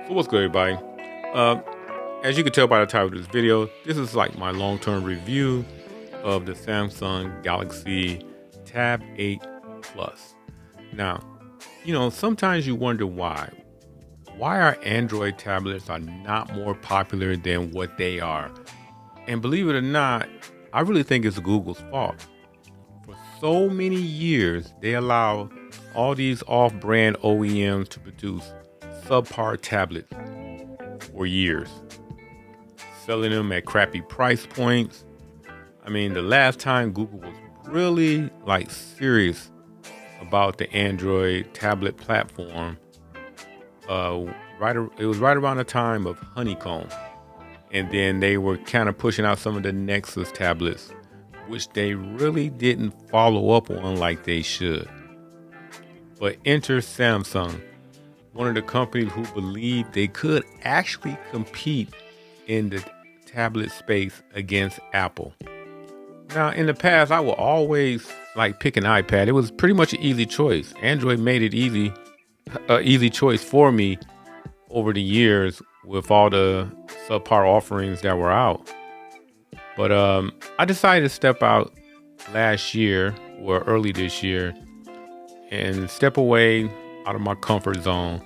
So what's good, everybody? Uh, as you can tell by the title of this video, this is like my long-term review of the Samsung Galaxy Tab 8 Plus. Now, sometimes you wonder why. Why our Android tablets are not more popular than what they are? And believe it or not, I really think it's Google's fault. For so many years, they allow all these off-brand OEMs to produce subpar tablets for years, selling them at crappy price points. I mean, the last time Google was really serious about the Android tablet platform, it was right around the time of Honeycomb, and then they were kind of pushing out some of the Nexus tablets, which they really didn't follow up on like they should. But enter Samsung, one of the companies who believed they could actually compete in the tablet space against Apple. Now, in the past, I would always pick an iPad. It was pretty much an easy choice. Android made it easy choice for me over the years with all the subpar offerings that were out. But I decided to step out last year or early this year and step away out of my comfort zone.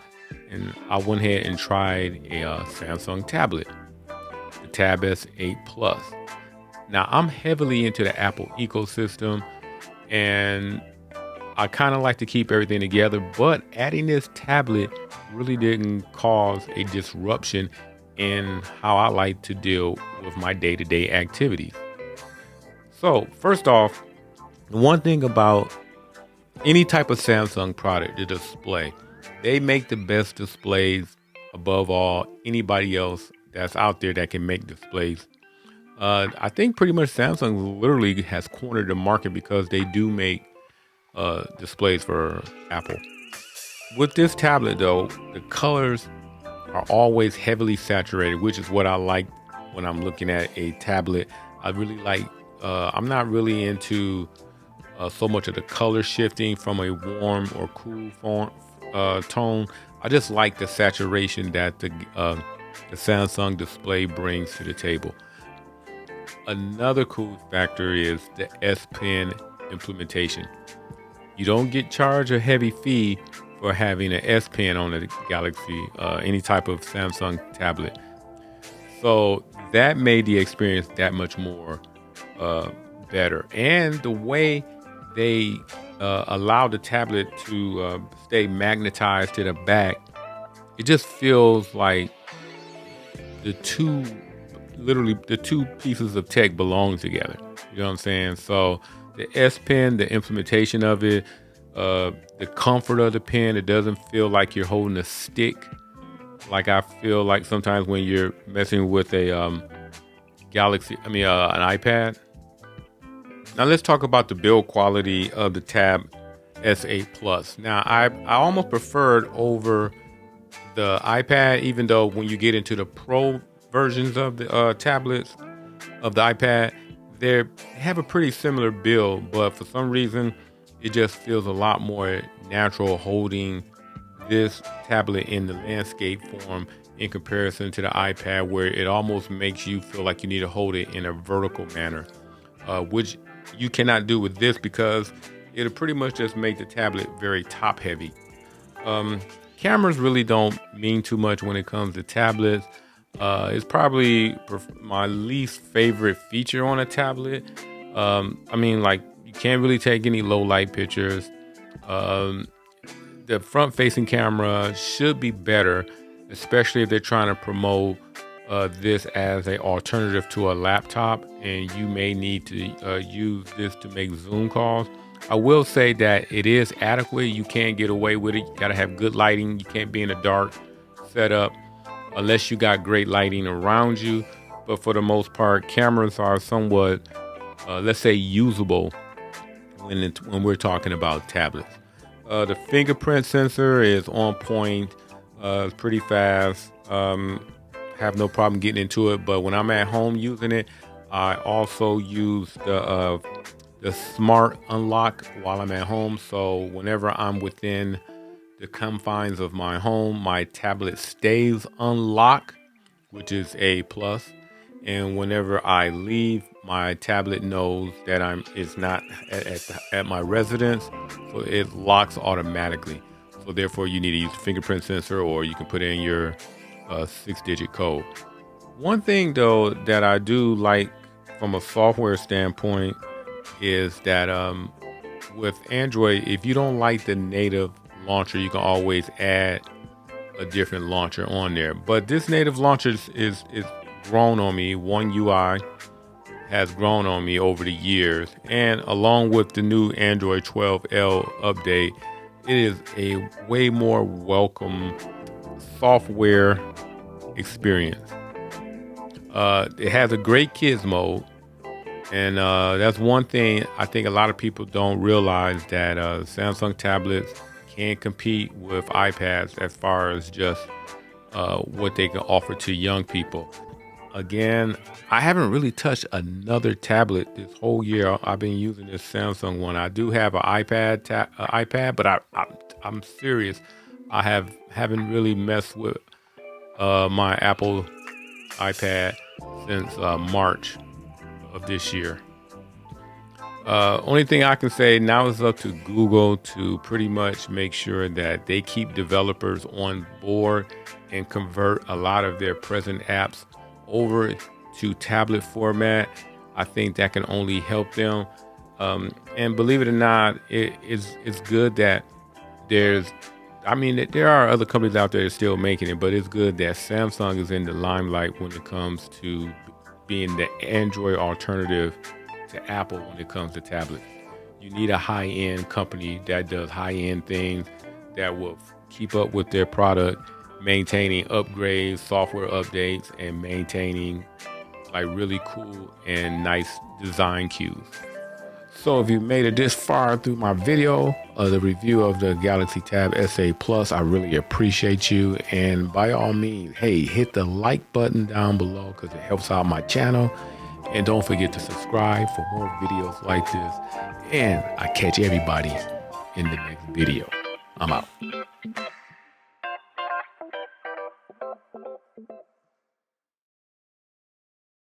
And I went ahead and tried a Samsung tablet, the Tab S8 Plus. Now, I'm heavily into the Apple ecosystem, and I kind of like to keep everything together, but adding this tablet really didn't cause a disruption in how I like to deal with my day-to-day activities. So, first off, one thing about any type of Samsung product, the display. They make the best displays above all anybody else that's out there that can make displays. I think pretty much Samsung literally has cornered the market because they do make displays for Apple. With this tablet, though, the colors are always heavily saturated, which is what I like when I'm looking at a tablet. I really like, I'm not really into so much of the color shifting from a warm or cool tone. I just like the saturation that the Samsung display brings to the table. Another cool factor is the S Pen implementation. You don't get charged a heavy fee for having an S Pen on the Galaxy, any type of Samsung tablet. So that made the experience that much more better. And the way they allow the tablet to stay magnetized to the back, it just feels like the two pieces of tech belong together. You know what I'm saying? So the S Pen, the implementation of it, the comfort of the pen, it doesn't feel like you're holding a stick. Like I feel like sometimes when you're messing with a an iPad. Now let's talk about the build quality of the Tab S8 Plus. Now I almost preferred over the iPad, even though when you get into the Pro versions of the tablets of the iPad, they have a pretty similar build, but for some reason it just feels a lot more natural holding this tablet in the landscape form in comparison to the iPad, where it almost makes you feel like you need to hold it in a vertical manner, which you cannot do with this because it'll pretty much just make the tablet very top heavy. Cameras really don't mean too much when it comes to tablets. It's probably my least favorite feature on a tablet. You can't really take any low light pictures. The front facing camera should be better, especially if they're trying to promote this as an alternative to a laptop, and you may need to use this to make Zoom calls. I will say that it is adequate. You can't get away with it. You got to have good lighting. You can't be in a dark setup unless you got great lighting around you. But for the most part, cameras are somewhat, let's say, usable when we're talking about tablets. The fingerprint sensor is on point. It's pretty fast. Have no problem getting into it. But when I'm at home using it, I also use the smart unlock while I'm at home. So whenever I'm within the confines of my home. My tablet stays unlocked, which is a plus. And whenever I leave, my tablet knows that it's not at my residence, so it locks automatically. So therefore, you need to use the fingerprint sensor, or you can put in your 6-digit code. One thing though that I do like from a software standpoint is that with Android, if you don't like the native launcher, you can always add a different launcher on there. But this native launcher is grown on me. One UI has grown on me over the years, and along with the new Android 12L update, it is a way more welcome software experience. It has a great kids mode, and that's one thing I think a lot of people don't realize, that Samsung tablets can compete with iPads as far as just what they can offer to young people. Again, I haven't really touched another tablet this whole year. I've been using this Samsung one. I do have an iPad, but I'm serious. I haven't really messed with my Apple iPad since March of this year. Only thing I can say now is up to Google to pretty much make sure that they keep developers on board and convert a lot of their present apps over to tablet format. I think that can only help them. And believe it or not, it's good that there are other companies out there that are still making it, but it's good that Samsung is in the limelight when it comes to being the Android alternative to Apple when it comes to tablets. You need a high-end company that does high-end things, that will keep up with their product, maintaining upgrades, software updates, and maintaining like really cool and nice design cues. So if you made it this far through my video, the review of the Galaxy Tab SA Plus, I really appreciate you. And by all means, hey, hit the like button down below because it helps out my channel. And don't forget to subscribe for more videos like this. And I catch everybody in the next video. I'm out.